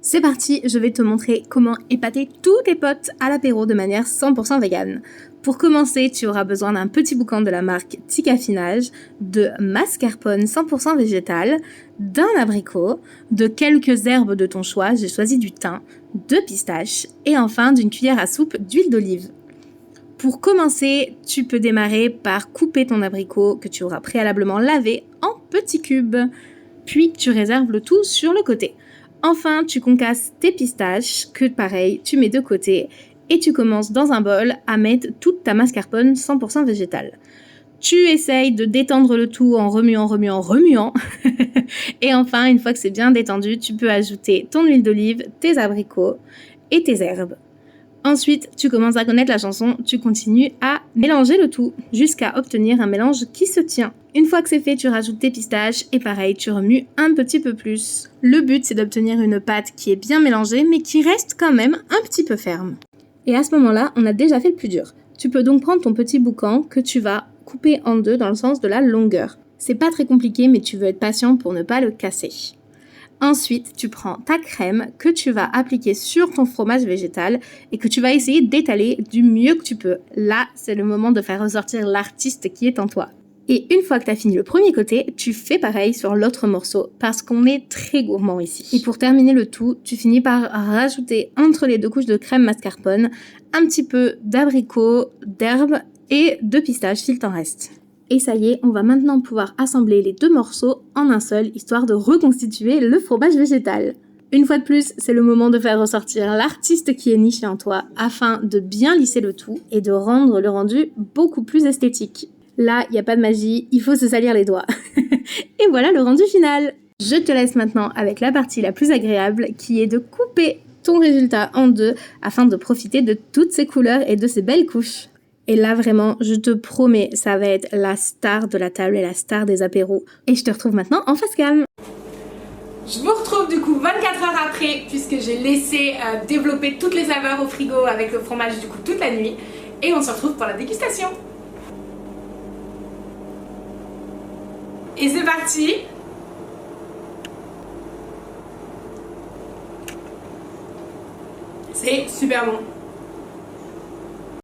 C'est parti, je vais te montrer comment épater tous tes potes à l'apéro de manière 100% végane. Pour commencer, tu auras besoin d'un petit boucan de la marque Ticaffinage, de mascarpone 100% végétal, d'un abricot, de quelques herbes de ton choix, j'ai choisi du thym, de pistaches et enfin d'une cuillère à soupe d'huile d'olive. Pour commencer, tu peux démarrer par couper ton abricot que tu auras préalablement lavé en petits cubes. Puis tu réserves le tout sur le côté. Enfin, tu concasses tes pistaches, que pareil, tu mets de côté, et tu commences dans un bol à mettre toute ta mascarpone 100% végétale. Tu essayes de détendre le tout en remuant. Et enfin, une fois que c'est bien détendu, tu peux ajouter ton huile d'olive, tes abricots et tes herbes. Ensuite, tu commences à connaître la chanson, tu continues à mélanger le tout jusqu'à obtenir un mélange qui se tient. Une fois que c'est fait, tu rajoutes tes pistaches et pareil, tu remues un petit peu plus. Le but, c'est d'obtenir une pâte qui est bien mélangée mais qui reste quand même un petit peu ferme. Et à ce moment-là, on a déjà fait le plus dur. Tu peux donc prendre ton petit boucan que tu vas couper en deux dans le sens de la longueur. C'est pas très compliqué mais tu veux être patient pour ne pas le casser. Ensuite, tu prends ta crème que tu vas appliquer sur ton fromage végétal et que tu vas essayer d'étaler du mieux que tu peux. Là, c'est le moment de faire ressortir l'artiste qui est en toi. Et une fois que tu as fini le premier côté, tu fais pareil sur l'autre morceau parce qu'on est très gourmand ici. Et pour terminer le tout, tu finis par rajouter entre les deux couches de crème mascarpone un petit peu d'abricot, d'herbe et de pistache s'il t'en reste. Et ça y est, on va maintenant pouvoir assembler les deux morceaux en un seul, histoire de reconstituer le fromage végétal. Une fois de plus, c'est le moment de faire ressortir l'artiste qui est niché en toi, afin de bien lisser le tout et de rendre le rendu beaucoup plus esthétique. Là, il n'y a pas de magie, il faut se salir les doigts. Et voilà le rendu final. Je te laisse maintenant avec la partie la plus agréable, qui est de couper ton résultat en deux, afin de profiter de toutes ces couleurs et de ces belles couches. Et là, vraiment, je te promets, ça va être la star de la table et la star des apéros. Et je te retrouve maintenant en face cam. Je vous retrouve du coup 24 heures après, puisque j'ai laissé développer toutes les saveurs au frigo avec le fromage du coup toute la nuit. Et on se retrouve pour la dégustation. Et c'est parti. C'est super bon.